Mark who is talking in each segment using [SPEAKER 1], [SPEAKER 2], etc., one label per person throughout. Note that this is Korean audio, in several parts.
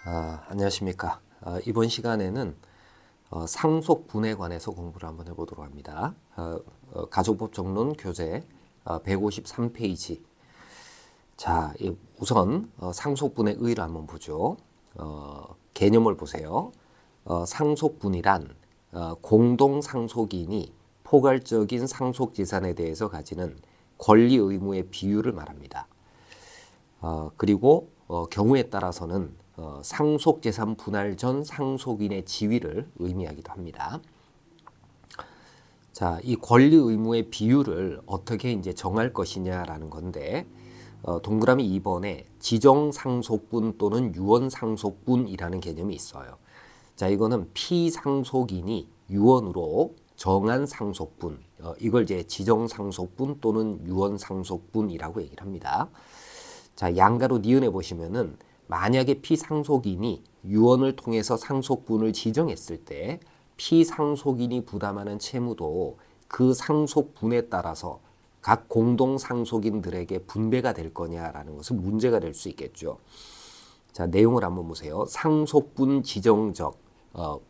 [SPEAKER 1] 안녕하십니까. 이번 시간에는 상속분에 관해서 공부를 한번 해보도록 합니다. 가족법 정론 교재 153페이지. 자, 우선 상속분의 의의를 한번 보죠. 개념을 보세요. 상속분이란 공동상속인이 포괄적인 상속재산에 대해서 가지는 권리 의무의 비율을 말합니다. 그리고 경우에 따라서는 상속재산 분할 전 상속인의 지위를 의미하기도 합니다. 자, 이 권리 의무의 비율을 어떻게 이제 정할 것이냐라는 건데, 동그라미 2번에 지정상속분 또는 유언상속분이라는 개념이 있어요. 자, 이거는 피상속인이 유언으로 정한 상속분, 이걸 이제 지정상속분 또는 유언상속분이라고 얘기를 합니다. 자, 양가로 니은해 보시면은 만약에 피상속인이 유언을 통해서 상속분을 지정했을 때 피상속인이 부담하는 채무도 그 상속분에 따라서 각 공동상속인들에게 분배가 될 거냐라는 것은 문제가 될 수 있겠죠. 자, 내용을 한번 보세요. 상속분 지정적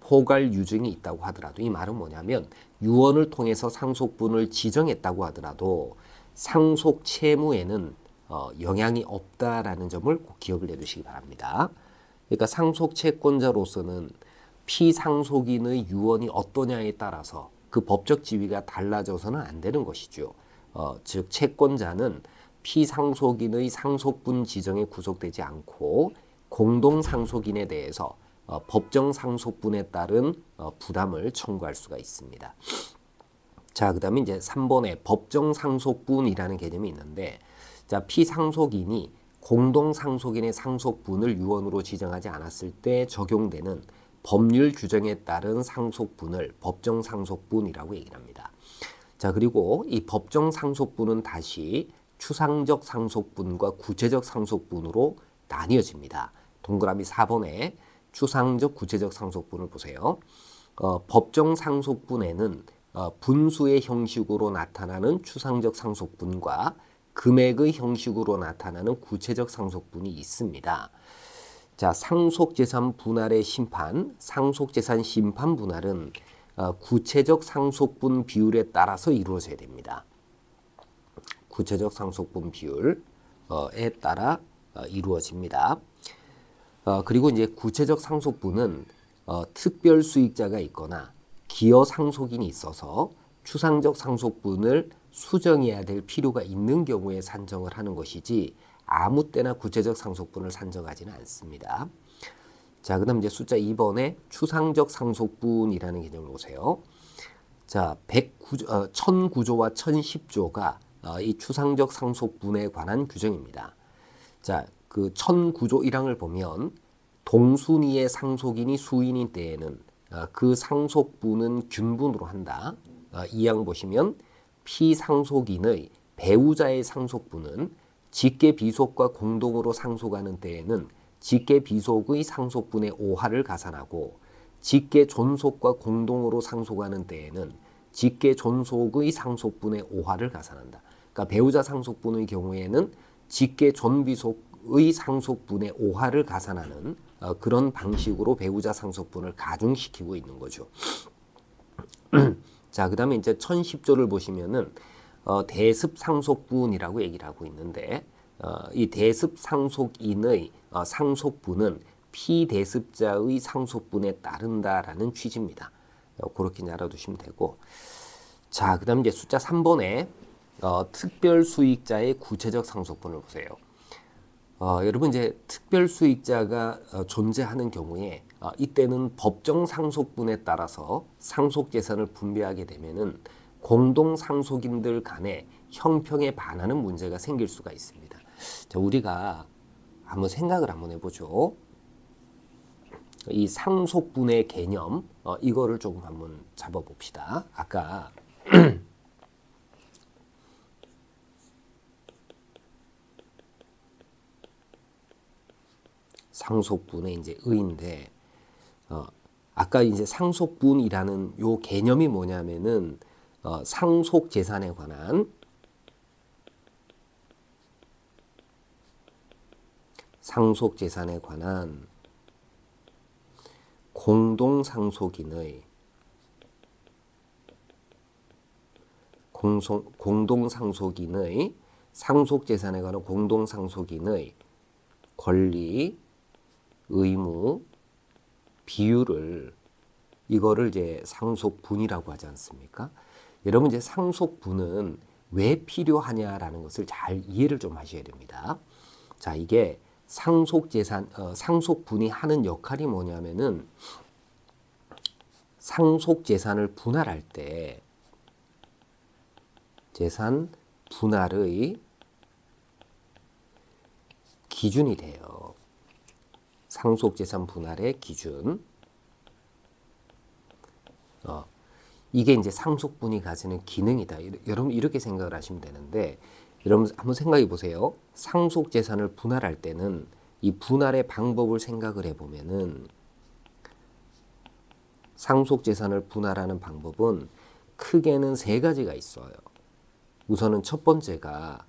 [SPEAKER 1] 포괄 유증이 있다고 하더라도, 이 말은 뭐냐면 유언을 통해서 상속분을 지정했다고 하더라도 상속 채무에는 영향이 없다라는 점을 꼭 기억을 해두시기 바랍니다. 그러니까 상속 채권자로서는 피상속인의 유언이 어떠냐에 따라서 그 법적 지위가 달라져서는 안 되는 것이죠. 즉 채권자는 피상속인의 상속분 지정에 구속되지 않고 공동상속인에 대해서 법정 상속분에 따른 부담을 청구할 수가 있습니다. 자, 그 다음에 이제 3번에 법정 상속분이라는 개념이 있는데, 자, 피상속인이 공동상속인의 상속분을 유언으로 지정하지 않았을 때 적용되는 법률 규정에 따른 상속분을 법정 상속분이라고 얘기를 합니다. 자, 그리고 이 법정 상속분은 다시 추상적 상속분과 구체적 상속분으로 나뉘어집니다. 동그라미 4번에 추상적 구체적 상속분을 보세요. 법정 상속분에는 분수의 형식으로 나타나는 추상적 상속분과 금액의 형식으로 나타나는 구체적 상속분이 있습니다. 자, 상속재산 분할의 심판, 상속재산 심판 분할은 구체적 상속분 비율에 따라서 이루어져야 됩니다. 구체적 상속분 비율에 따라 이루어집니다. 그리고 이제 구체적 상속분은 특별 수익자가 있거나 기여 상속인이 있어서 추상적 상속분을 수정해야 될 필요가 있는 경우에 산정을 하는 것이지 아무 때나 구체적 상속분을 산정하지는 않습니다. 자, 그 다음 이제 숫자 2번에 추상적 상속분이라는 개념을 보세요. 자, 1009조와 1010조가 이 추상적 상속분에 관한 규정입니다. 자, 그 1009조 1항을 보면 동순위의 상속인이 수인인 때에는 그 상속분은 균분으로 한다. 2항 보시면 피상속인의 배우자의 상속분은 직계비속과 공동으로 상속하는 때에는 직계비속의 상속분의 5하를 가산하고 직계존속과 공동으로 상속하는 때에는 직계존속의 상속분의 5하를 가산한다. 그러니까 배우자 상속분의 경우에는 직계존비속의 상속분의 5하를 가산하는 그런 방식으로 배우자 상속분을 가중시키고 있는 거죠. 자, 그 다음에 이제 1010조를 보시면은 대습상속분이라고 얘기를 하고 있는데, 이 대습상속인의 상속분은 피대습자의 상속분에 따른다라는 취지입니다. 그렇게 알아두시면 되고, 자, 그 다음 이제 숫자 3번에 특별수익자의 구체적 상속분을 보세요. 여러분 이제 특별수익자가 존재하는 경우에 이때는 법정 상속분에 따라서 상속재산을 분배하게 되면은 공동상속인들 간에 형평에 반하는 문제가 생길 수가 있습니다. 자, 우리가 한번 생각을 한번 해보죠. 이 상속분의 개념, 이거를 조금 한번 잡아봅시다. 아까 상속분의 이제 의인데, 아까 이제 상속분이라는 요 개념이 뭐냐면은 상속재산에 관한 상속재산에 관한 공동상속인의 상속재산에 관한 공동상속인의 권리, 의무, 비율을 이거를 이제 상속분이라고 하지 않습니까? 여러분 이제 상속분은 왜 필요하냐라는 것을 잘 이해를 좀 하셔야 됩니다. 자, 이게 상속분이 하는 역할이 뭐냐면은 상속재산을 분할할 때 재산 분할의 기준이 돼요. 상속재산 분할의 기준. 이게 이제 상속분이 가지는 기능이다. 여러분 이렇게 생각을 하시면 되는데, 여러분 한번 생각해 보세요. 상속재산을 분할할 때는 이 분할의 방법을 생각을 해보면은 상속재산을 분할하는 방법은 크게는 세 가지가 있어요. 우선은 첫 번째가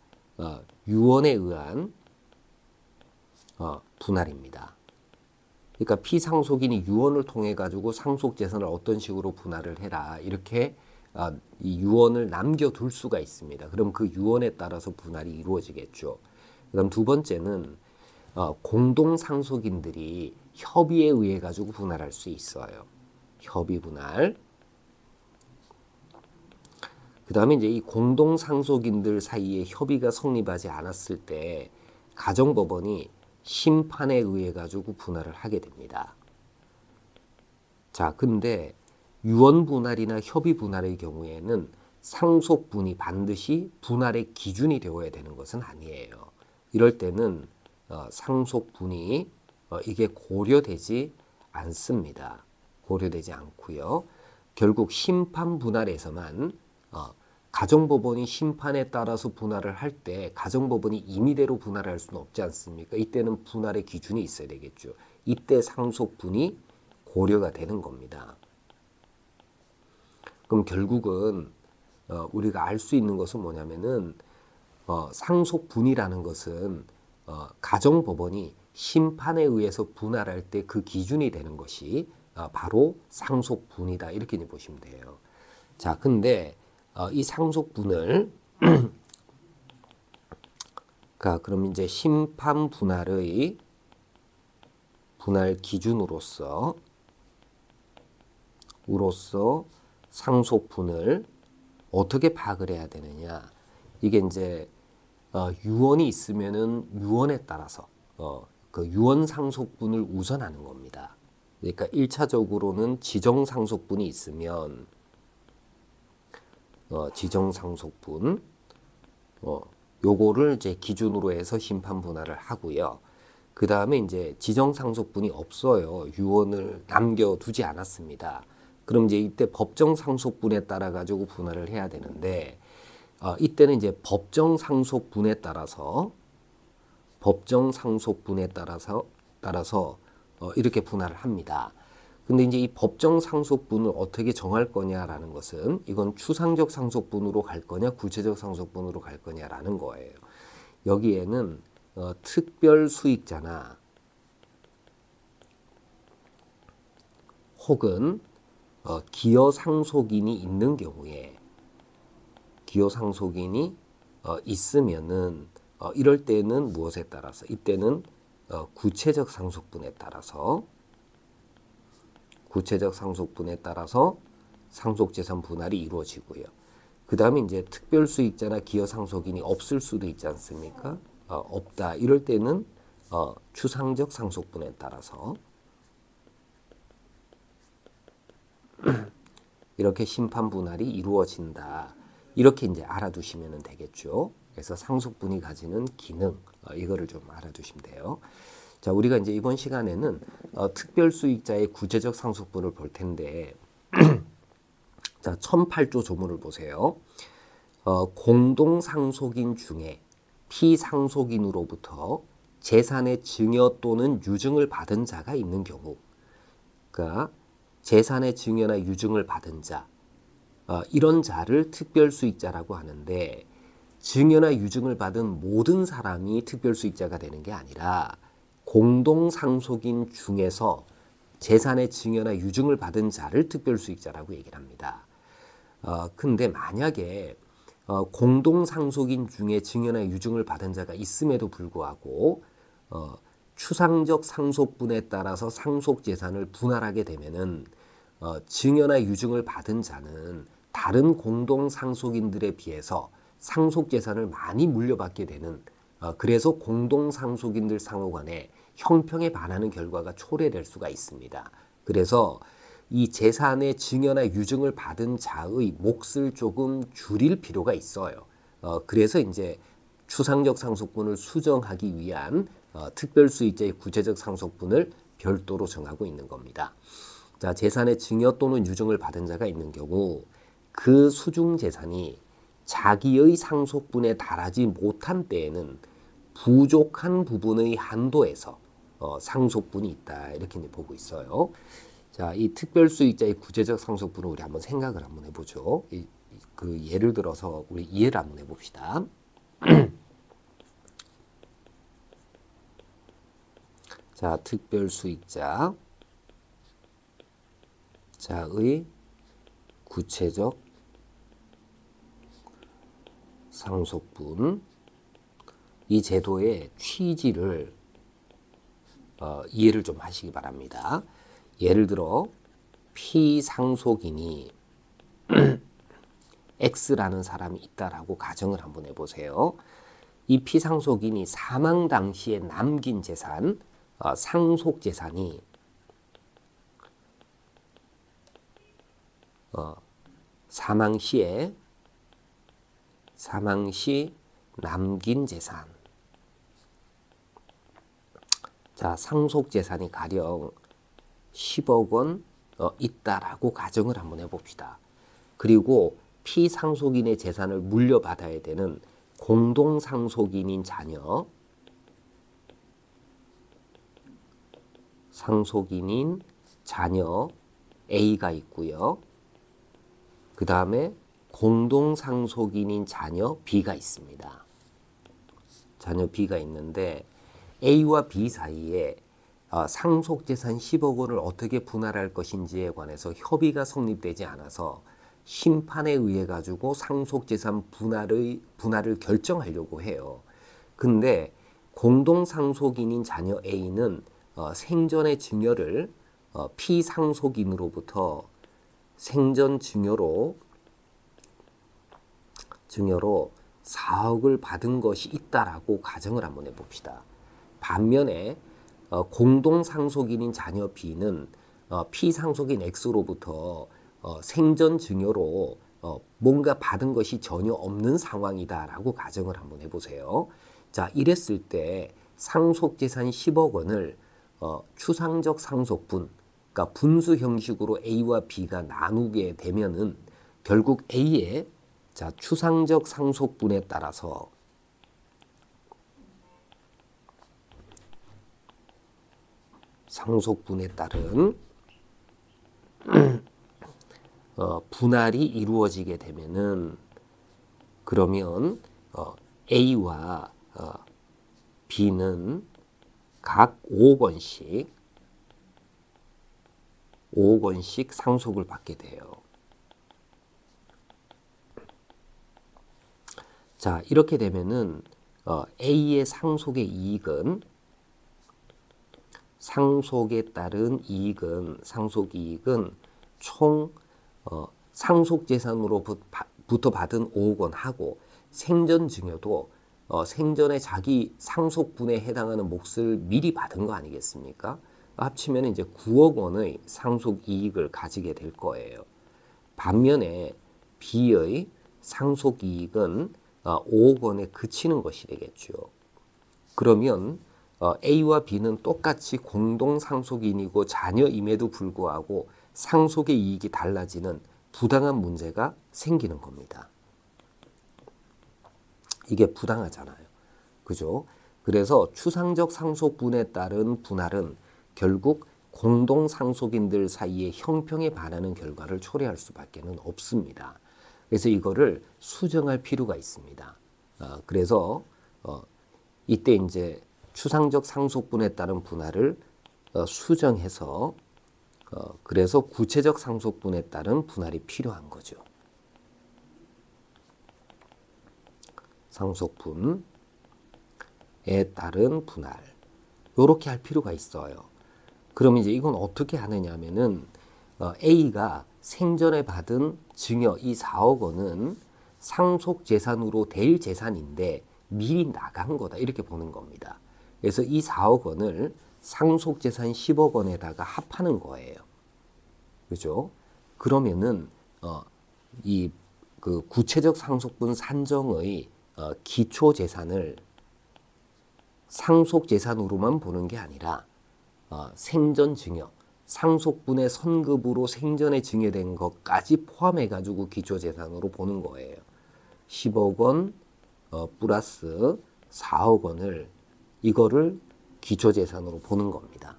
[SPEAKER 1] 유언에 의한 분할입니다. 그러니까 피상속인이 유언을 통해 가지고 상속재산을 어떤 식으로 분할을 해라 이렇게 이 유언을 남겨둘 수가 있습니다. 그럼 그 유언에 따라서 분할이 이루어지겠죠. 그다음 두 번째는 공동상속인들이 협의에 의해 가지고 분할할 수 있어요. 협의 분할. 그 다음에 이제 이 공동상속인들 사이에 협의가 성립하지 않았을 때 가정법원이 심판에 의해 가지고 분할을 하게 됩니다. 자, 근데 유언 분할이나 협의 분할의 경우에는 상속분이 반드시 분할의 기준이 되어야 되는 것은 아니에요. 이럴 때는 상속분이 이게 고려되지 않습니다. 고려되지 않고요. 결국 심판 분할에서만 가정법원이 심판에 따라서 분할을 할 때 가정법원이 임의대로 분할할 수는 없지 않습니까? 이때는 분할의 기준이 있어야 되겠죠. 이때 상속분이 고려가 되는 겁니다. 그럼 결국은 우리가 알 수 있는 것은 뭐냐면은 상속분이라는 것은 가정법원이 심판에 의해서 분할할 때 그 기준이 되는 것이 바로 상속분이다 이렇게 보시면 돼요. 자, 근데 이 상속분을 그럼 이제 심판 분할의 분할 기준으로서 상속분을 어떻게 파악을 해야 되느냐? 이게 이제 유언이 있으면은 유언에 따라서 그 유언 상속분을 우선하는 겁니다. 그러니까 1차적으로는 지정 상속분이 있으면 지정 상속분 요거를 이제 기준으로 해서 심판 분할을 하고요. 그 다음에 이제 지정 상속분이 없어요. 유언을 남겨두지 않았습니다. 그럼 이제 이때 법정 상속분에 따라 가지고 분할을 해야 되는데 이때는 이제 법정 상속분에 따라서 이렇게 분할을 합니다. 근데 이제 이 법정 상속분을 어떻게 정할 거냐라는 것은 이건 추상적 상속분으로 갈 거냐 구체적 상속분으로 갈 거냐라는 거예요. 여기에는 특별 수익자나 혹은 기여 상속인이 있는 경우에 기여 상속인이 있으면은 이럴 때는 무엇에 따라서 이때는 구체적 상속분에 따라서 상속재산 분할이 이루어지고요. 그 다음에 이제 특별수익자나 기여상속인이 없을 수도 있지 않습니까? 없다. 이럴 때는 추상적 상속분에 따라서 이렇게 심판 분할이 이루어진다. 이렇게 이제 알아두시면 되겠죠. 그래서 상속분이 가지는 기능, 이거를 좀 알아두시면 돼요. 자, 우리가 이제 이번 시간에는 특별수익자의 구체적 상속분을 볼 텐데, 자, 1008조 조문을 보세요. 공동상속인 중에 피상속인으로부터 재산의 증여 또는 유증을 받은 자가 있는 경우, 그러니까 재산의 증여나 유증을 받은 자, 이런 자를 특별수익자라고 하는데, 증여나 유증을 받은 모든 사람이 특별수익자가 되는 게 아니라 공동상속인 중에서 재산의 증여나 유증을 받은 자를 특별수익자라고 얘기를 합니다. 근데 만약에 공동상속인 중에 증여나 유증을 받은 자가 있음에도 불구하고 추상적 상속분에 따라서 상속재산을 분할하게 되면은 증여나 유증을 받은 자는 다른 공동상속인들에 비해서 상속재산을 많이 물려받게 되는 그래서 공동상속인들 상호 간에 형평에 반하는 결과가 초래될 수가 있습니다. 그래서 이 재산의 증여나 유증을 받은 자의 몫을 조금 줄일 필요가 있어요. 그래서 이제 추상적 상속분을 수정하기 위한 특별수익자의 구체적 상속분을 별도로 정하고 있는 겁니다. 자, 재산의 증여 또는 유증을 받은 자가 있는 경우 그 수중 재산이 자기의 상속분에 달하지 못한 때에는 부족한 부분의 한도에서 상속분이 있다 이렇게 보고 있어요. 자, 이 특별수익자의 구체적 상속분을 우리 한번 생각을 한번 해보죠. 그 예를 들어서 우리 이해를 한번 해봅시다. 자, 특별수익자 자의 구체적 상속분 이 제도의 취지를 이해를 좀 하시기 바랍니다. 예를 들어 피상속인이 X라는 사람이 있다라고 가정을 한번 해보세요. 이 피상속인이 사망 당시에 남긴 재산, 상속재산이 사망 시 남긴 재산. 자, 상속재산이 가령 10억 원 있다라고 가정을 한번 해봅시다. 그리고 피상속인의 재산을 물려받아야 되는 공동상속인인 자녀, 상속인인 자녀 A가 있고요. 그 다음에 공동상속인인 자녀 B가 있습니다. 자녀 B가 있는데 A와 B 사이에 상속재산 10억 원을 어떻게 분할할 것인지에 관해서 협의가 성립되지 않아서 심판에 의해 가지고 상속재산 분할을 결정하려고 해요. 근데 공동상속인인 자녀 A는 생전의 증여를 피상속인으로부터 생전 증여로 4억을 받은 것이 있다라고 가정을 한번 해봅시다. 반면에 공동상속인인 자녀 B는 피상속인 X로부터 생전 증여로 뭔가 받은 것이 전혀 없는 상황이다라고 가정을 한번 해보세요. 자, 이랬을 때 상속재산 10억 원을 추상적 상속분, 그러니까 분수 형식으로 A와 B가 나누게 되면은 결국 A의 자, 추상적 상속분에 따라서 상속분에 따른 분할이 이루어지게 되면은 그러면 A와 B는 각 5억 원씩 상속을 받게 돼요. 자, 이렇게 되면은 A의 상속의 이익은 상속에 따른 이익은 상속이익은 총 상속재산으로부터 받은 5억 원 하고 생전 증여도 생전에 자기 상속분에 해당하는 몫을 미리 받은 거 아니겠습니까? 합치면 이제 9억 원의 상속이익을 가지게 될 거예요. 반면에 B의 상속이익은 5억 원에 그치는 것이 되겠죠. 그러면 A와 B는 똑같이 공동상속인이고 자녀임에도 불구하고 상속의 이익이 달라지는 부당한 문제가 생기는 겁니다. 이게 부당하잖아요. 그죠? 그래서 추상적 상속분에 따른 분할은 결국 공동상속인들 사이의 형평에 반하는 결과를 초래할 수밖에 없습니다. 그래서 이거를 수정할 필요가 있습니다. 그래서 이때 이제 추상적 상속분에 따른 분할을 수정해서 그래서 구체적 상속분에 따른 분할이 필요한 거죠. 상속분에 따른 분할. 요렇게 할 필요가 있어요. 그럼 이제 이건 어떻게 하느냐면은 A가 생전에 받은 증여 이 4억 원은 상속 재산으로 될 재산인데 미리 나간 거다 이렇게 보는 겁니다. 그래서 이 4억 원을 상속 재산 10억 원에다가 합하는 거예요. 그죠? 그러면은 이 그 구체적 상속분 산정의 기초 재산을 상속 재산으로만 보는 게 아니라 생전 증여, 상속분의 선급으로 생전에 증여된 것까지 포함해 가지고 기초 재산으로 보는 거예요. 10억 원 플러스 4억 원을 이거를 기초 재산으로 보는 겁니다.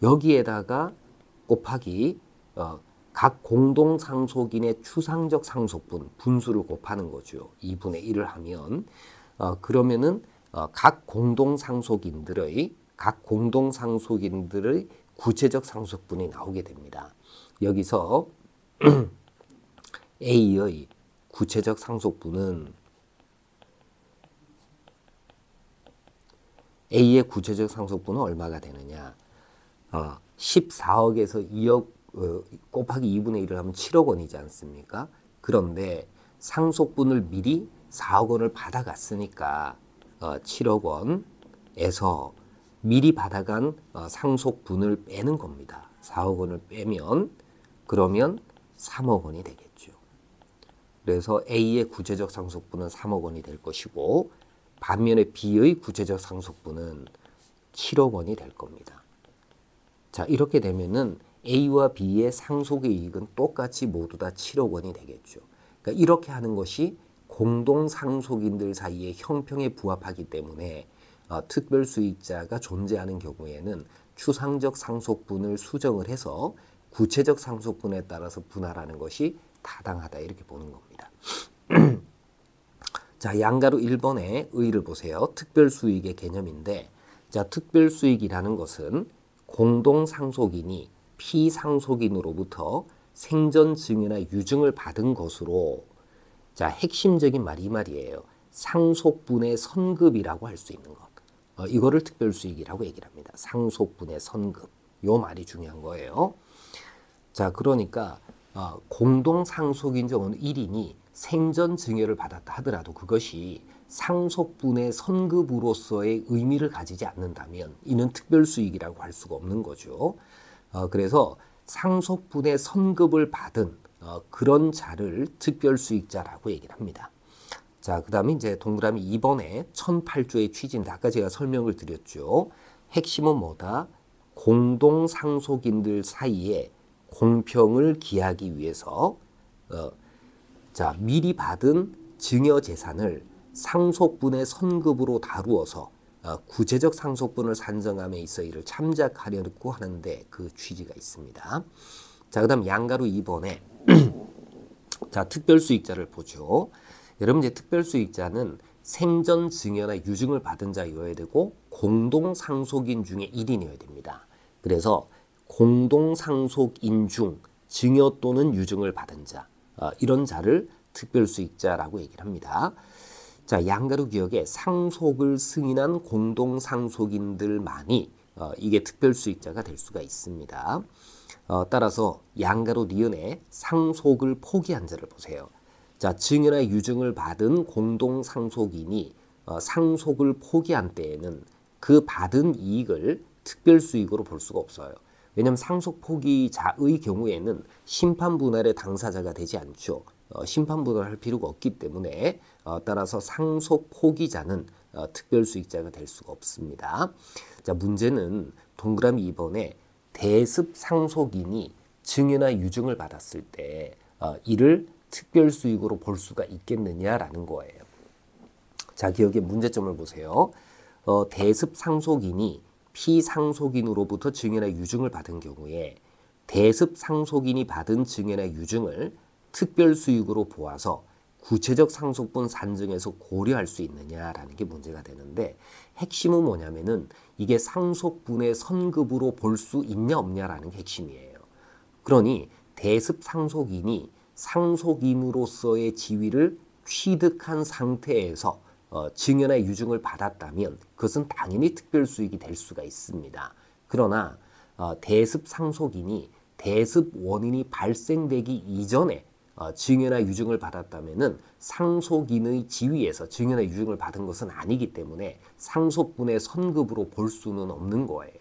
[SPEAKER 1] 여기에다가 곱하기 각 공동 상속인의 추상적 상속분 분수를 곱하는 거죠. 2분의 1을 하면 그러면은 각 공동 상속인들의 구체적 상속분이 나오게 됩니다. 여기서 A의 구체적 상속분은 얼마가 되느냐? 14억에서 2억 곱하기 2분의 1을 하면 7억 원이지 않습니까? 그런데 상속분을 미리 4억 원을 받아갔으니까 7억 원에서 미리 받아간 상속분을 빼는 겁니다. 4억 원을 빼면 그러면 3억 원이 되겠죠. 그래서 A의 구체적 상속분은 3억 원이 될 것이고 반면에 B의 구체적 상속분은 7억 원이 될 겁니다. 자, 이렇게 되면은 A와 B의 상속의 이익은 똑같이 모두 다 7억 원이 되겠죠. 그러니까 이렇게 하는 것이 공동 상속인들 사이의 형평에 부합하기 때문에 특별수익자가 존재하는 경우에는 추상적 상속분을 수정을 해서 구체적 상속분에 따라서 분할하는 것이 타당하다 이렇게 보는 겁니다. 자, 양가로 1번의 의의를 보세요. 특별수익의 개념인데 자, 특별수익이라는 것은 공동상속인이 피상속인으로부터 생전 증여나 유증을 받은 것으로 자, 핵심적인 말이 이 말이에요. 상속분의 선급이라고 할 수 있는 것. 이거를 특별수익이라고 얘기를 합니다. 상속분의 선급. 요 말이 중요한 거예요. 자, 그러니까 공동상속인 중 어느 1인이 생전 증여를 받았다 하더라도 그것이 상속분의 선급으로서의 의미를 가지지 않는다면 이는 특별수익이라고 할 수가 없는 거죠. 그래서 상속분의 선급을 받은 그런 자를 특별수익자라고 얘기를 합니다. 자, 그 다음에 이제 동그라미 2번에 1008조의 취지인데 아까 제가 설명을 드렸죠. 핵심은 뭐다? 공동상속인들 사이에 공평을 기하기 위해서 자, 미리 받은 증여 재산을 상속분의 선급으로 다루어서 구체적 상속분을 산정함에 있어 이를 참작하려고 하는데 그 취지가 있습니다. 자, 그 다음 양가로 2번에 자, 특별수익자를 보죠. 여러분 이제 특별수익자는 생전 증여나 유증을 받은 자여야 되고 공동상속인 중에 1인이어야 됩니다. 그래서 공동상속인 중 증여 또는 유증을 받은 자 이런 자를 특별수익자라고 얘기를 합니다. 자, 양가로 기억에 상속을 승인한 공동상속인들만이 이게 특별수익자가 될 수가 있습니다. 따라서 양가로 니은에 상속을 포기한 자를 보세요. 자, 증여나 유증을 받은 공동상속인이 상속을 포기한 때에는 그 받은 이익을 특별수익으로 볼 수가 없어요. 왜냐하면 상속 포기자의 경우에는 심판분할의 당사자가 되지 않죠. 심판분할할 필요가 없기 때문에 따라서 상속 포기자는 특별수익자가 될 수가 없습니다. 자, 문제는 동그라미 2번에 대습 상속인이 증여나 유증을 받았을 때 이를 특별수익으로 볼 수가 있겠느냐라는 거예요. 자, 기억의 문제점을 보세요. 대습 상속인이 피상속인으로부터 증여나 유증을 받은 경우에 대습 상속인이 받은 증여나 유증을 특별수익으로 보아서 구체적 상속분 산정에서 고려할 수 있느냐라는 게 문제가 되는데 핵심은 뭐냐면은 이게 상속분의 선급으로 볼 수 있냐 없냐라는 게 핵심이에요. 그러니 대습 상속인이 상속인으로서의 지위를 취득한 상태에서 증여나 유증을 받았다면 그것은 당연히 특별수익이 될 수가 있습니다. 그러나 대습 상속인이 대습 원인이 발생되기 이전에 증여나 유증을 받았다면은 상속인의 지위에서 증여나 유증을 받은 것은 아니기 때문에 상속분의 선급으로 볼 수는 없는 거예요.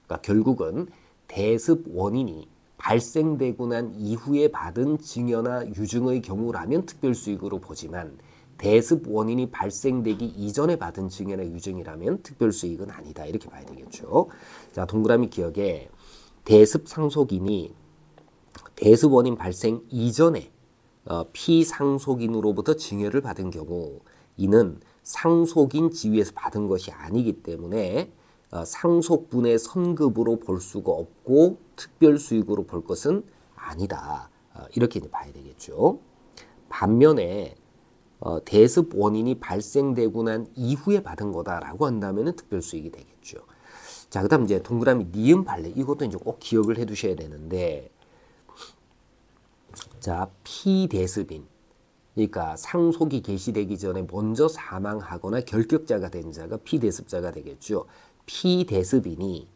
[SPEAKER 1] 그러니까 결국은 대습 원인이 발생되고 난 이후에 받은 증여나 유증의 경우라면 특별수익으로 보지만 대습 원인이 발생되기 이전에 받은 증여나 유증이라면 특별수익은 아니다. 이렇게 봐야 되겠죠. 자, 동그라미 기억에 대습 상속인이 대습 원인 발생 이전에 피상속인으로부터 증여를 받은 경우 이는 상속인 지위에서 받은 것이 아니기 때문에 상속분의 선급으로 볼 수가 없고 특별수익으로 볼 것은 아니다. 이렇게 이제 봐야 되겠죠. 반면에 대습 원인이 발생되고 난 이후에 받은 거다라고 한다면 특별수익이 되겠죠. 자, 그다음 이제 동그라미 니은 판례 이것도 이제 꼭 기억을 해두셔야 되는데, 자, 피대습인 그러니까 상속이 개시되기 전에 먼저 사망하거나 결격자가 된 자가 피대습자가 되겠죠. 피대습인이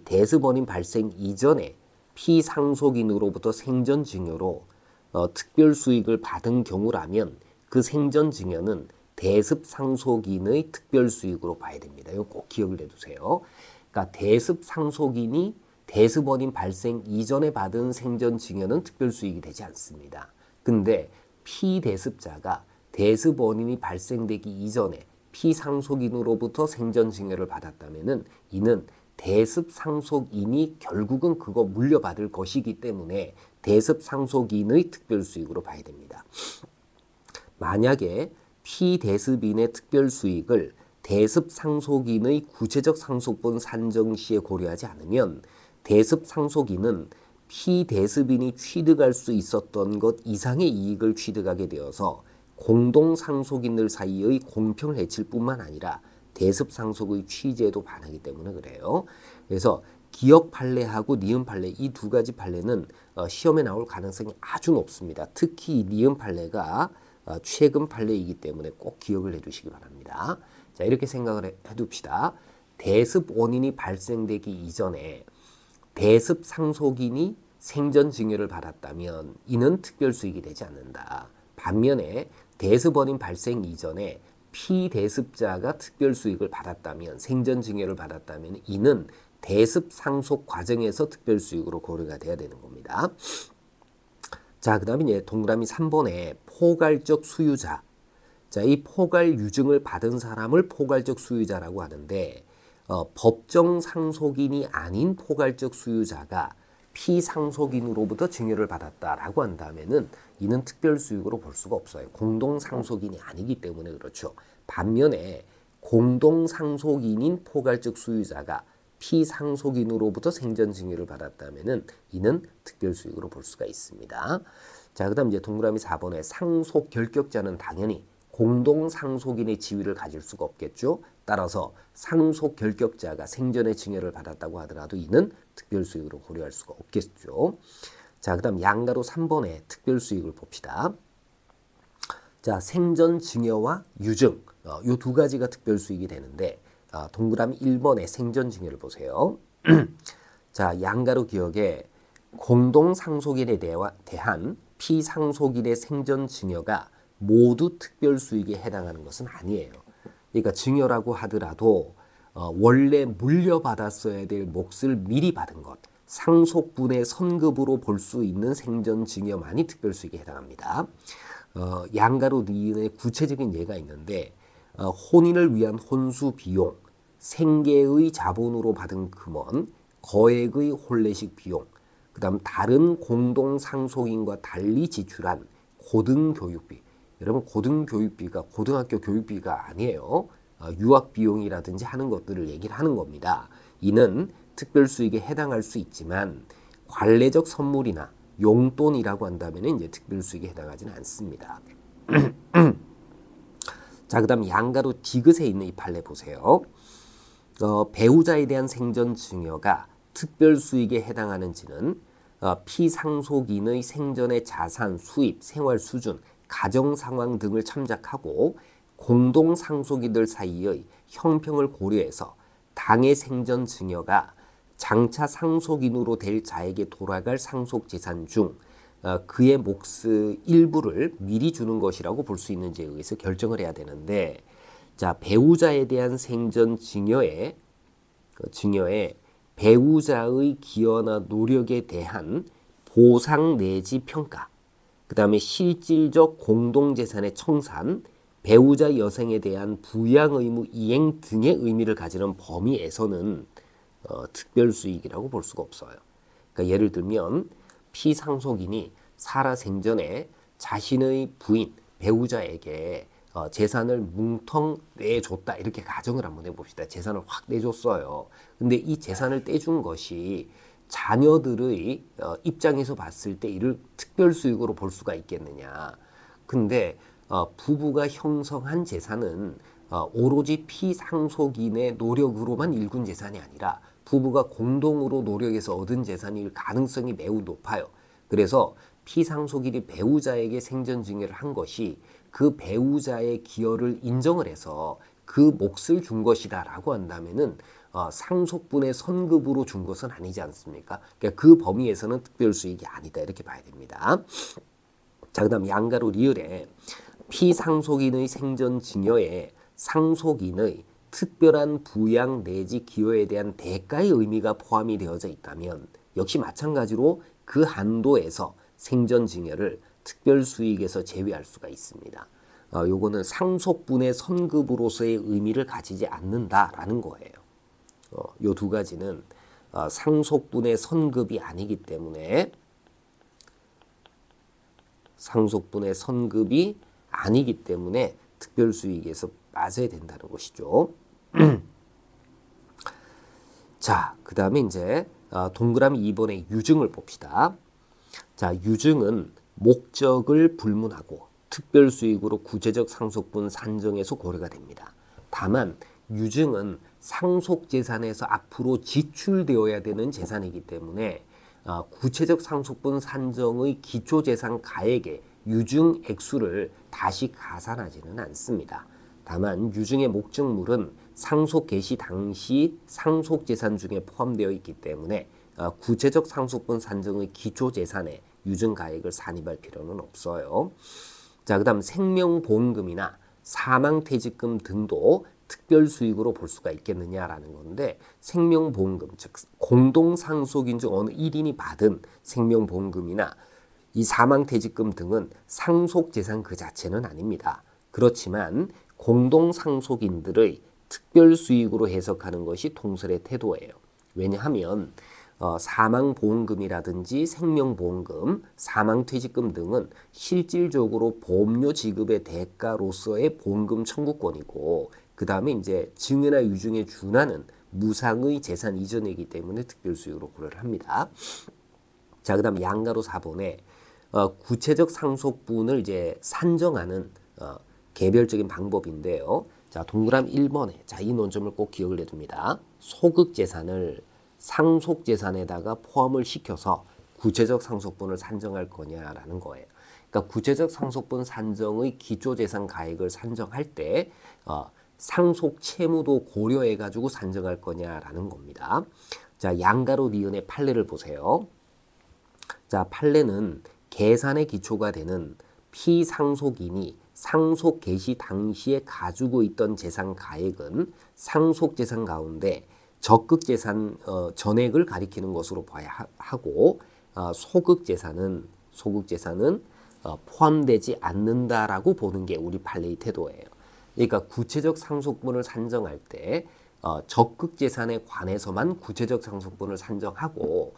[SPEAKER 1] 대습 원인 발생 이전에 피상속인으로부터 생전 증여로 특별수익을 받은 경우라면 그 생전 증여는 대습 상속인의 특별수익으로 봐야 됩니다. 이거 꼭 기억을 해두세요. 그러니까 대습 상속인이 대습 원인 발생 이전에 받은 생전 증여는 특별수익이 되지 않습니다. 근데 피대습자가 대습 원인이 발생되기 이전에 피상속인으로부터 생전 증여를 받았다면은 이는 대습 상속인이 결국은 그거 물려받을 것이기 때문에 대습 상속인의 특별수익으로 봐야 됩니다. 만약에 피대습인의 특별수익을 대습 상속인의 구체적 상속분 산정 시에 고려하지 않으면 대습 상속인은 피대습인이 취득할 수 있었던 것 이상의 이익을 취득하게 되어서 공동 상속인들 사이의 공평을 해칠 뿐만 아니라 대습 상속의 취지에도 반하기 때문에 그래요. 그래서 기억 판례하고 니은 판례 이 두 가지 판례는 시험에 나올 가능성이 아주 높습니다. 특히 니은 판례가 최근 판례이기 때문에 꼭 기억을 해두시기 바랍니다. 자, 이렇게 생각을 해둡시다. 대습 원인이 발생되기 이전에 대습 상속인이 생전 증여를 받았다면 이는 특별수익이 되지 않는다. 반면에 대습 원인 발생 이전에 피대습자가 특별수익을 받았다면 생전 증여를 받았다면 이는 대습 상속 과정에서 특별수익으로 고려가 돼야 되는 겁니다. 자, 그 다음에 이제 동그라미 3번에 포괄적 수유자. 자, 이 포괄 유증을 받은 사람을 포괄적 수유자라고 하는데 법정 상속인이 아닌 포괄적 수유자가 피상속인으로부터 증여를 받았다라고 한다면은 이는 특별수익으로 볼 수가 없어요. 공동상속인이 아니기 때문에 그렇죠. 반면에 공동상속인인 포괄적 수유자가 피상속인으로부터 생전 증여를 받았다면은 이는 특별수익으로 볼 수가 있습니다. 자, 그다음 이제 동그라미 4번에 상속 결격자는 당연히 공동상속인의 지위를 가질 수가 없겠죠. 따라서 상속 결격자가 생전에 증여를 받았다고 하더라도 이는 특별수익으로 고려할 수가 없겠죠. 자, 그 다음 양가로 3번에 특별수익을 봅시다. 자, 생전 증여와 유증 이 두 가지가 특별수익이 되는데 동그라미 1번에 생전 증여를 보세요. 자, 양가로 기억에 공동상속인에 대한 피상속인의 생전 증여가 모두 특별수익에 해당하는 것은 아니에요. 그러니까 증여라고 하더라도 원래 물려받았어야 될 몫을 미리 받은 것, 상속분의 선급으로 볼 수 있는 생전 증여만이 특별수익에 해당합니다. 양가로 니은의 구체적인 예가 있는데 혼인을 위한 혼수 비용, 생계의 자본으로 받은 금원, 거액의 혼례식 비용, 그 다음 다른 공동상속인과 달리 지출한 고등교육비. 여러분 고등교육비가 고등학교 교육비가 아니에요. 유학비용이라든지 하는 것들을 얘기를 하는 겁니다. 이는 특별수익에 해당할 수 있지만 관례적 선물이나 용돈이라고 한다면 이제 특별수익에 해당하지는 않습니다. 자, 그 다음 양가로 디귿에 있는 이 판례 보세요. 배우자에 대한 생전 증여가 특별수익에 해당하는지는 피상속인의 생전의 자산, 수입, 생활 수준, 가정 상황 등을 참작하고 공동상속인들 사이의 형평을 고려해서 당의 생전 증여가 장차 상속인으로 될 자에게 돌아갈 상속재산 중 그의 몫의 일부를 미리 주는 것이라고 볼 수 있는지에 의해서 결정을 해야 되는데, 자, 배우자에 대한 생전 증여에 배우자의 기여나 노력에 대한 보상 내지 평가, 그 다음에 실질적 공동재산의 청산, 배우자 여성에 대한 부양 의무 이행 등의 의미를 가지는 범위에서는 특별수익이라고 볼 수가 없어요. 그러니까 예를 들면 피상속인이 살아 생전에 자신의 부인, 배우자에게 재산을 뭉텅 내줬다, 이렇게 가정을 한번 해봅시다. 재산을 확 내줬어요. 근데 이 재산을 떼준 것이 자녀들의 입장에서 봤을 때 이를 특별수익으로 볼 수가 있겠느냐. 근데 부부가 형성한 재산은 오로지 피상속인의 노력으로만 일군 재산이 아니라 부부가 공동으로 노력해서 얻은 재산일 가능성이 매우 높아요. 그래서 피상속인이 배우자에게 생전 증여를 한 것이 그 배우자의 기여를 인정을 해서 그 몫을 준 것이다 라고 한다면은 상속분의 선급으로 준 것은 아니지 않습니까? 그러니까 그 범위에서는 특별수익이 아니다, 이렇게 봐야 됩니다. 자, 그 다음 양가로 리을에 피상속인의 생전 증여에 상속인의 특별한 부양 내지 기여에 대한 대가의 의미가 포함이 되어져 있다면 역시 마찬가지로 그 한도에서 생전 증여를 특별수익에서 제외할 수가 있습니다. 요거는 상속분의 선급으로서의 의미를 가지지 않는다라는 거예요. 요 두 가지는 상속분의 선급이 아니기 때문에 특별수익에서 빠져야 된다는 것이죠. 자, 그 다음에 이제 동그라미 2번의 유증을 봅시다. 자, 유증은 목적을 불문하고 특별수익으로 구체적 상속분 산정에서 고려가 됩니다. 다만 유증은 상속재산에서 앞으로 지출되어야 되는 재산이기 때문에 구체적 상속분 산정의 기초재산 가액에 유증 액수를 다시 가산하지는 않습니다. 다만 유증의 목적물은 상속 개시 당시 상속재산 중에 포함되어 있기 때문에 구체적 상속분 산정의 기초재산에 유증 가액을 산입할 필요는 없어요. 자, 그 다음 생명보험금이나 사망퇴직금 등도 특별수익으로 볼 수가 있겠느냐라는 건데, 생명보험금, 즉 공동상속인 중 어느 1인이 받은 생명보험금이나 이 사망퇴직금 등은 상속재산 그 자체는 아닙니다. 그렇지만 공동상속인들의 특별수익으로 해석하는 것이 통설의 태도예요. 왜냐하면 사망보험금이라든지 생명보험금, 사망퇴직금 등은 실질적으로 보험료 지급의 대가로서의 보험금 청구권이고, 그 다음에 이제 증여나 유증에 준하는 무상의 재산 이전이기 때문에 특별수익으로 고려를 합니다. 자, 그 다음 양가로 4번에 구체적 상속분을 이제 산정하는 개별적인 방법인데요. 자, 동그라미 1번에 자, 이 논점을 꼭 기억을 해둡니다. 소극재산을 상속재산에다가 포함을 시켜서 구체적 상속분을 산정할 거냐라는 거예요. 그러니까 구체적 상속분 산정의 기초재산 가액을 산정할 때 상속 채무도 고려해가지고 산정할 거냐라는 겁니다. 자, 양가로 니은의 판례를 보세요. 자, 판례는 계산의 기초가 되는 피상속인이 상속 개시 당시에 가지고 있던 재산 가액은 상속재산 가운데 적극재산 전액을 가리키는 것으로 봐야 하고, 소극재산은 포함되지 않는다라고 보는 게 우리 판례의 태도예요. 그러니까 구체적 상속분을 산정할 때 적극재산에 관해서만 구체적 상속분을 산정하고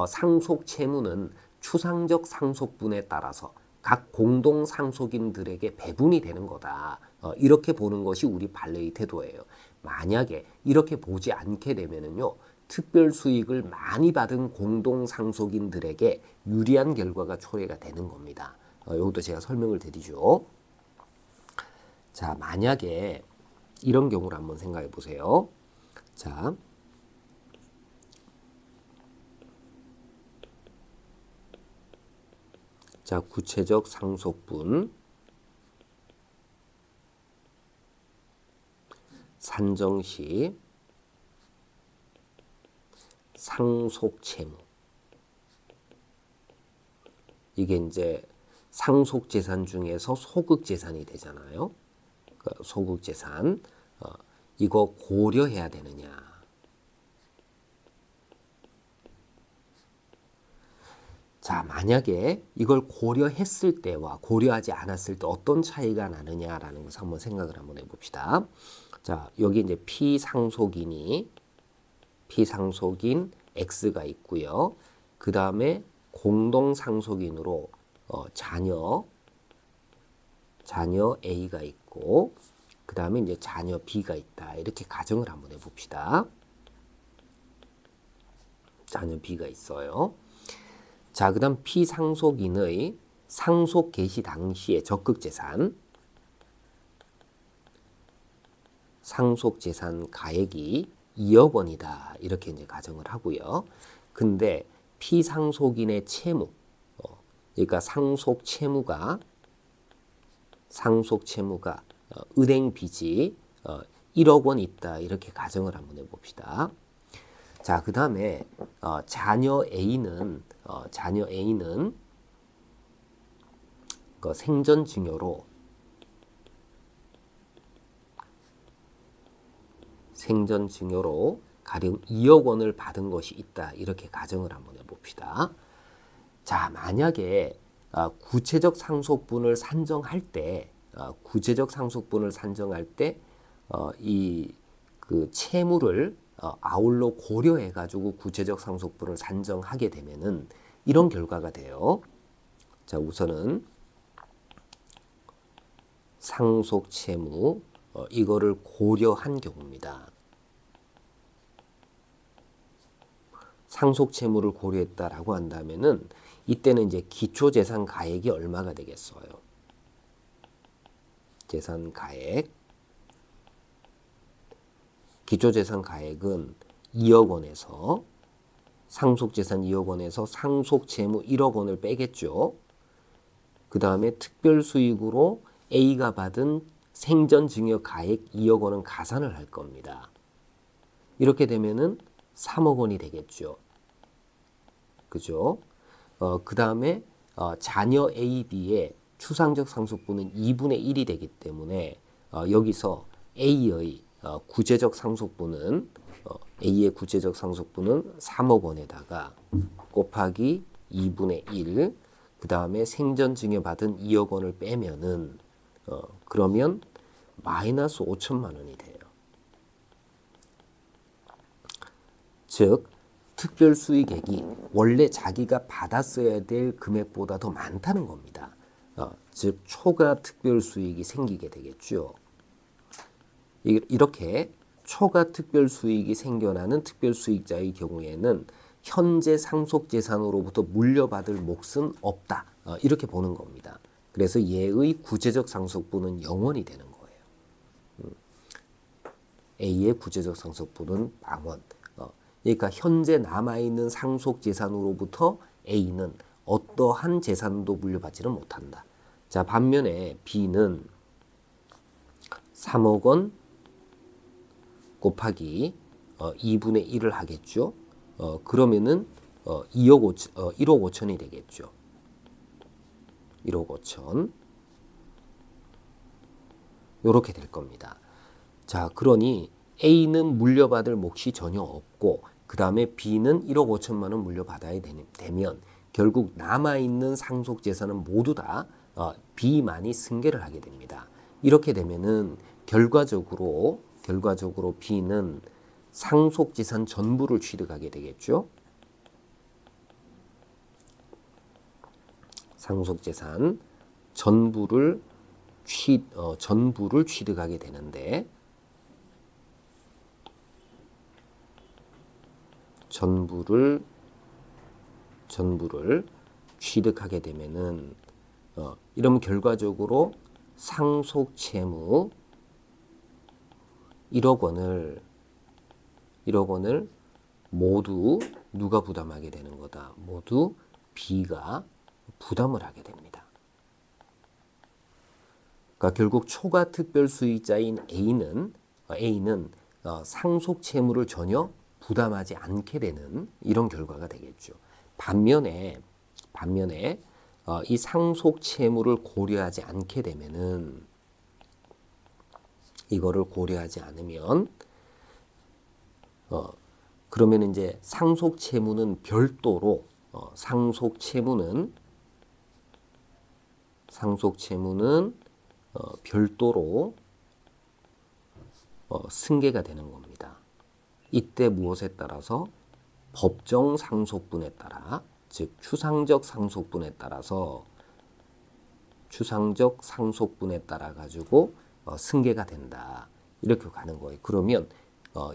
[SPEAKER 1] 상속 채무는 추상적 상속분에 따라서 각 공동 상속인들에게 배분이 되는 거다. 이렇게 보는 것이 우리 판례의 태도예요. 만약에 이렇게 보지 않게 되면은요, 특별 수익을 많이 받은 공동 상속인들에게 유리한 결과가 초래가 되는 겁니다. 이것도 제가 설명을 드리죠. 자, 만약에 이런 경우를 한번 생각해 보세요. 자, 자, 구체적 상속분 산정 시 상속채무. 이게 이제 상속재산 중에서 소극재산이 되잖아요. 그 소극재산. 이거 고려해야 되느냐. 자, 만약에 이걸 고려했을 때와 고려하지 않았을 때 어떤 차이가 나느냐라는 것을 한번 생각을 한번 해봅시다. 자, 여기 이제 피상속인 X가 있고요. 그 다음에 공동상속인으로 자녀 A가 있고, 그 다음에 이제 자녀 B가 있다. 이렇게 가정을 한번 해봅시다. 자녀 B가 있어요. 자, 그 다음 피상속인의 상속 개시 당시의 적극재산, 상속재산 가액이 2억 원이다. 이렇게 이제 가정을 하고요. 근데 피상속인의 채무, 그러니까 상속채무가 은행 빚이 1억 원 있다. 이렇게 가정을 한번 해봅시다. 자, 그 다음에 자녀 A는 그 생전증여로 가령 2억 원을 받은 것이 있다. 이렇게 가정을 한번 해봅시다. 자, 만약에 구체적 상속분을 산정할 때 이 그 채무를 아울러 고려해 가지고 구체적 상속분을 산정하게 되면은 이런 결과가 돼요. 자, 우선은 상속채무 이거를 고려한 경우입니다. 상속채무를 고려했다라고 한다면은 이때는 이제 기초재산 가액이 얼마가 되겠어요? 기초재산 가액은 2억 원에서 상속재산 2억 원에서 상속채무 1억 원을 빼겠죠. 그 다음에 특별수익으로 A가 받은 생전증여 가액 2억 원은 가산을 할 겁니다. 이렇게 되면은 3억 원이 되겠죠. 그죠? 그 다음에 자녀 A, B의 추상적 상속분은 2분의 1이 되기 때문에 여기서 A의 구체적 상속분은 3억 원에다가 곱하기 2분의 1, 그 다음에 생전증여 받은 2억 원을 빼면은 그러면 마이너스 5천만 원이 돼요. 즉 특별수익액이 원래 자기가 받았어야 될 금액보다 더 많다는 겁니다. 즉 초과 특별수익이 생기게 되겠죠. 이렇게 초과 특별수익이 생겨나는 특별수익자의 경우에는 현재 상속재산으로부터 물려받을 몫은 없다. 이렇게 보는 겁니다. 그래서 얘의 구체적 상속분은 0원이 되는 거예요. A의 구체적 상속분은 0원. 그러니까 현재 남아있는 상속재산으로부터 A는 어떠한 재산도 물려받지는 못한다. 자, 반면에 B는 3억 원 곱하기 2분의 1을 하겠죠. 그러면은 1억 5천이 되겠죠. 1억 5천. 요렇게 될 겁니다. 자, 그러니 A는 물려받을 몫이 전혀 없고 그 다음에 B는 1억 5천만 원 물려받아야 되면 결국 남아있는 상속재산은 모두 다 B만이 승계를 하게 됩니다. 이렇게 되면은 결과적으로 B는 상속재산 전부를 취득하게 되겠죠. 상속재산 전부를 취득하게 되는데 전부를 취득하게 되면은 이러면 결과적으로 상속채무 1억 원을 모두 누가 부담하게 되는 거다. 모두 B가 부담을 하게 됩니다. 그러니까 결국 초과 특별 수익자인 A는 상속 채무를 전혀 부담하지 않게 되는 이런 결과가 되겠죠. 반면에 이 상속 채무를 고려하지 않게 되면은 이거를 고려하지 않으면 그러면 이제 상속 채무는 별도로 상속 채무는 별도로 승계가 되는 겁니다. 이때 무엇에 따라서? 법정 상속분에 따라, 즉 추상적 상속분에 따라서 가지고 승계가 된다. 이렇게 가는 거예요. 그러면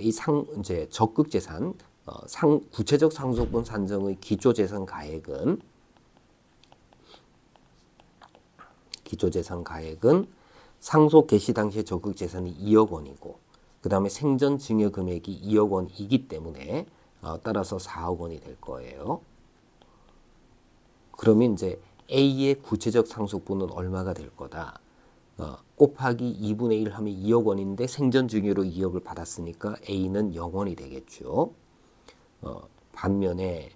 [SPEAKER 1] 이제 적극 재산 구체적 상속분 산정의 기초 재산 가액은 상속 개시 당시의 적극 재산이 2억 원이고 그 다음에 생전 증여 금액이 2억 원이기 때문에 따라서 4억 원이 될 거예요. 그러면 이제 A의 구체적 상속분은 얼마가 될 거다? 곱하기 2분의 1 하면 2억 원인데 생전 증여로 2억을 받았으니까 A는 0원이 되겠죠. 반면에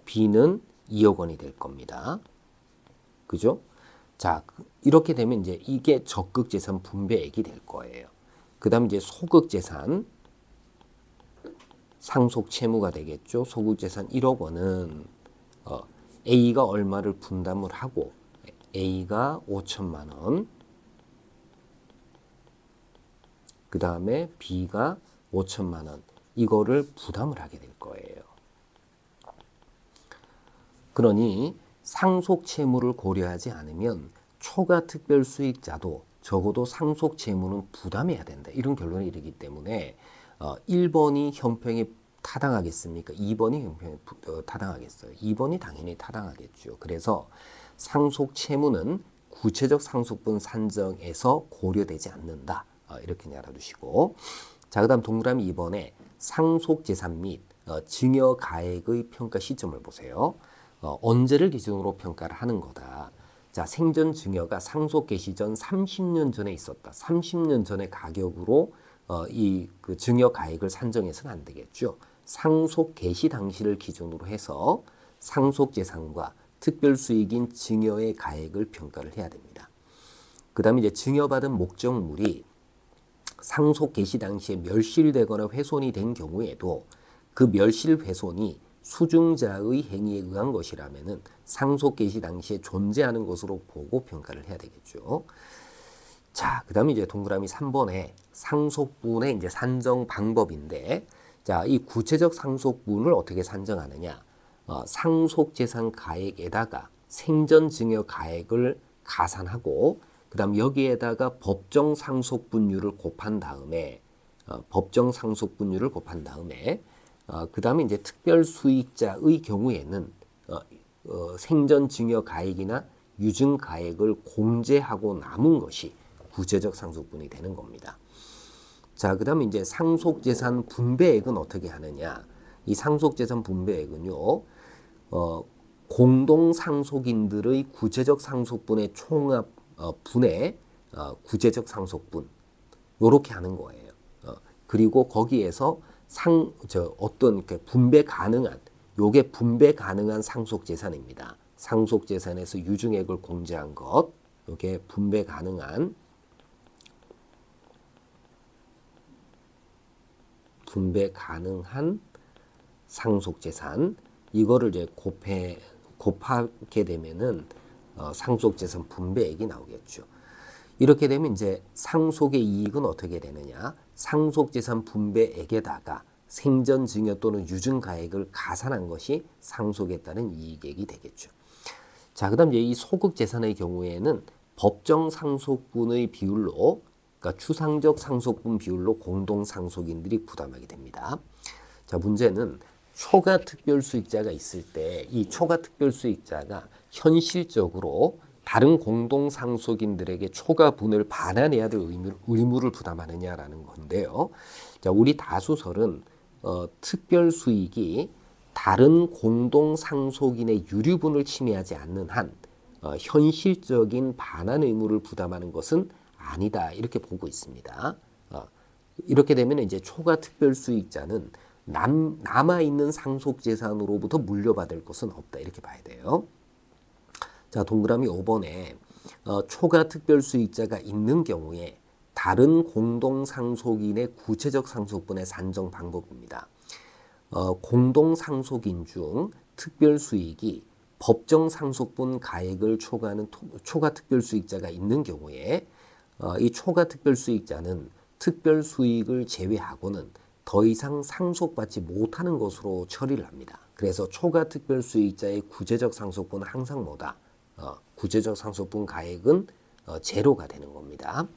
[SPEAKER 1] B는 2억 원이 될 겁니다. 그죠? 자, 이렇게 되면 이제 이게 적극 재산 분배액이 될 거예요. 그 다음에 이제 소극 재산 상속 채무가 되겠죠. 소극 재산 1억 원은 A가 얼마를 분담을 하고 A가 5천만 원, 그 다음에 B가 5천만 원, 이거를 부담을 하게 될 거예요. 그러니 상속 채무를 고려하지 않으면 초과 특별 수익자도 적어도 상속 채무는 부담해야 된다. 이런 결론이 이르기 때문에 1번이 형평에 타당하겠습니까? 2번이 형평에 타당하겠어요? 2번이 당연히 타당하겠죠. 그래서 상속 채무는 구체적 상속분 산정에서 고려되지 않는다. 이렇게 알아두시고, 자, 그 다음 동그라미 2번에 상속재산 및 증여 가액의 평가 시점을 보세요. 언제를 기준으로 평가를 하는 거다. 자, 생전 증여가 상속 개시 전 30년 전에 있었다. 30년 전의 가격으로 그 증여 가액을 산정해서는 안 되겠죠. 상속 개시 당시를 기준으로 해서 상속재산과 특별수익인 증여의 가액을 평가를 해야 됩니다. 그 다음에 이제 증여받은 목적물이 상속 개시 당시에 멸실되거나 훼손이 된 경우에도 그 멸실 훼손이 수증자의 행위에 의한 것이라면은 상속 개시 당시에 존재하는 것으로 보고 평가를 해야 되겠죠. 자, 그 다음에 이제 동그라미 3번에 상속분의 이제 산정 방법인데, 자, 이 구체적 상속분을 어떻게 산정하느냐? 상속재산 가액에다가 생전 증여 가액을 가산하고, 그 다음 여기에다가 법정 상속분율을 곱한 다음에, 그 다음에 이제 특별 수익자의 경우에는 생전 증여 가액이나 유증 가액을 공제하고 남은 것이 구체적 상속분이 되는 겁니다. 자, 그 다음에 이제 상속재산 분배액은 어떻게 하느냐? 이 상속재산 분배액은요, 공동상속인들의 구체적 상속분의 총합 분의 구체적 상속분, 요렇게 하는 거예요. 그리고 거기에서 어떤 이렇게 분배 가능한, 요게 분배 가능한 상속재산입니다. 상속재산에서 유증액을 공제한 것, 요게 분배 가능한 상속재산, 이거를 이제 곱하게 되면은 상속재산 분배액이 나오겠죠. 이렇게 되면 이제 상속의 이익은 어떻게 되느냐? 상속재산 분배액에다가 생전 증여 또는 유증 가액을 가산한 것이 상속에 따른 이익액이 되겠죠. 자, 그다음 이제 이 소극 재산의 경우에는 법정 상속분의 비율로, 그러니까 추상적 상속분 비율로 공동 상속인들이 부담하게 됩니다. 자, 문제는 초과 특별 수익자가 있을 때 이 초과 특별 수익자가 현실적으로 다른 공동 상속인들에게 초과분을 반환해야 될 의무를 부담하느냐라는 건데요. 자, 우리 다수설은 특별 수익이 다른 공동 상속인의 유류분을 침해하지 않는 한 현실적인 반환 의무를 부담하는 것은 아니다 이렇게 보고 있습니다. 이렇게 되면 이제 초과 특별 수익자는 남아 있는 상속 재산으로부터 물려받을 것은 없다 이렇게 봐야 돼요. 자, 동그라미 5번에 초과 특별 수익자가 있는 경우에 다른 공동 상속인의 구체적 상속분의 산정 방법입니다. 공동 상속인 중 특별 수익이 법정 상속분 가액을 초과하는 초과 특별 수익자가 있는 경우에 이 초과 특별 수익자는 특별 수익을 제외하고는 더 이상 상속받지 못하는 것으로 처리를 합니다. 그래서 초과 특별 수익자의 구체적 상속분은 항상 뭐다? 구체적 상속분 가액은 제로가 되는 겁니다.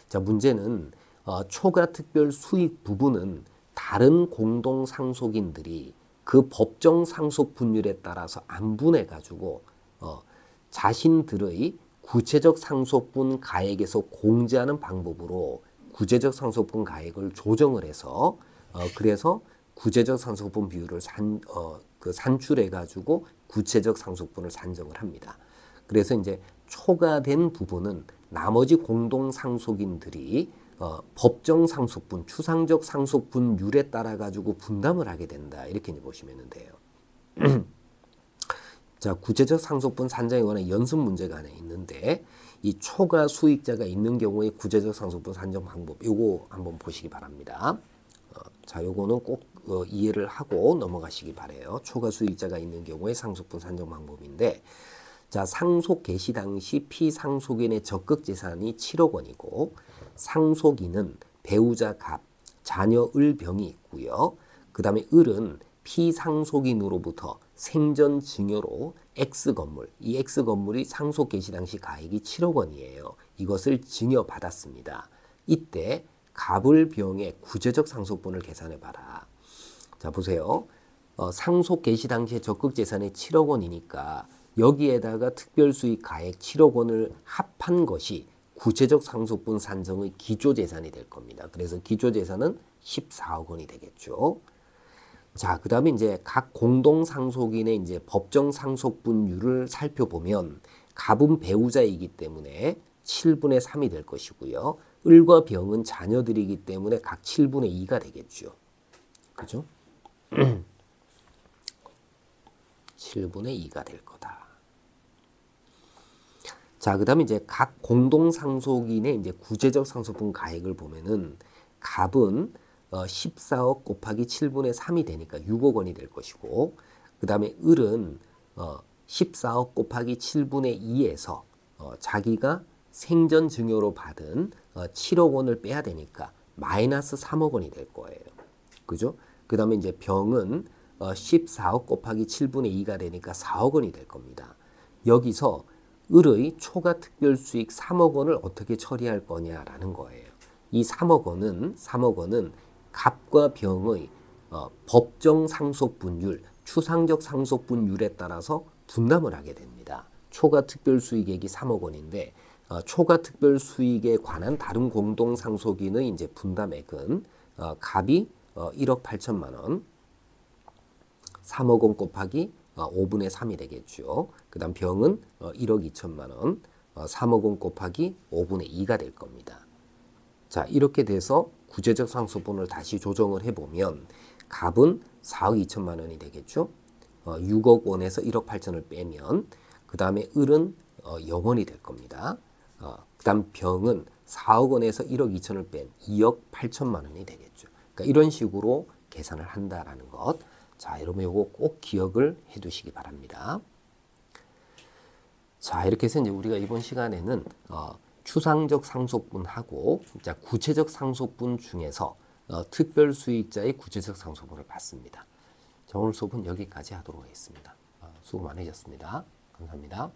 [SPEAKER 1] 자, 문제는 초과 특별 수익 부분은 다른 공동 상속인들이 그 법정 상속 분율에 따라서 안분해 가지고 자신들의 구체적 상속분 가액에서 공제하는 방법으로 구체적 상속분 가액을 조정을 해서 그래서 구체적 상속분 비율을 산출해 가지고 구체적 상속분을 산정을 합니다. 그래서 이제 초과된 부분은 나머지 공동 상속인들이 법정 상속분, 추상적 상속분율에 따라 가지고 분담을 하게 된다. 이렇게 보시면 돼요. 자, 구체적 상속분 산정에 관한 연습 문제가 하나 있는데 이 초과 수익자가 있는 경우에 구체적 상속분 산정 방법 요거 한번 보시기 바랍니다. 자, 요거는 꼭 이해를 하고 넘어가시기 바래요. 초과 수익자가 있는 경우에 상속분 산정 방법인데 자, 상속 개시 당시 피상속인의 적극 재산이 7억 원이고 상속인은 배우자 갑, 자녀 을 병이 있고요. 그 다음에 을은 피상속인으로부터 생전 증여로 X건물, 이 X건물이 상속 개시 당시 가액이 7억 원이에요. 이것을 증여받았습니다. 이때 갑을 병의 구체적 상속분을 계산해 봐라. 자, 보세요. 상속 개시 당시에 적극 재산이 7억 원이니까 여기에다가 특별수익 가액 7억 원을 합한 것이 구체적 상속분 산정의 기초재산이 될 겁니다. 그래서 기초재산은 14억 원이 되겠죠. 자, 그 다음에 이제 각 공동상속인의 이제 법정 상속분율을 살펴보면 갑은 배우자이기 때문에 7분의 3이 될 것이고요. 을과 병은 자녀들이기 때문에 각 7분의 2가 되겠죠. 그죠? 7분의 2가 될 거다. 자, 그 다음에 이제 각 공동상속인의 이제 구체적 상속분 가액을 보면은 갑은 14억 곱하기 7분의 3이 되니까 6억 원이 될 것이고, 그 다음에 을은 14억 곱하기 7분의 2에서 자기가 생전 증여로 받은 7억 원을 빼야 되니까 마이너스 3억 원이 될 거예요. 그죠? 그 다음에 이제 병은 14억 곱하기 7분의 2가 되니까 4억 원이 될 겁니다. 여기서 을의 초과 특별수익 3억 원을 어떻게 처리할 거냐라는 거예요. 이 3억 원은 갑과 병의 법정 상속분율, 추상적 상속분율에 따라서 분담을 하게 됩니다. 초과 특별수익액이 3억 원인데 초과 특별수익에 관한 다른 공동상속인의 이제 분담액은 갑이 1억 8천만 원, 3억 원 곱하기 5분의 3이 되겠죠. 그 다음 병은 1억 2천만 원, 3억 원 곱하기 5분의 2가 될 겁니다. 자, 이렇게 돼서 구체적 상속분을 다시 조정을 해보면 갑은 4억 2천만 원이 되겠죠. 6억 원에서 1억 8천을 빼면 그 다음에 을은 0원이 될 겁니다. 그 다음 병은 4억 원에서 1억 2천을 뺀 2억 8천만 원이 되겠죠. 그러니까 이런 식으로 계산을 한다라는 것. 자, 여러분 이거 꼭 기억을 해 두시기 바랍니다. 자, 이렇게 해서 이제 우리가 이번 시간에는 추상적 상속분하고 자, 구체적 상속분 중에서 특별 수익자의 구체적 상속분을 봤습니다. 자, 오늘 수업은 여기까지 하도록 하겠습니다. 수고 많으셨습니다. 감사합니다.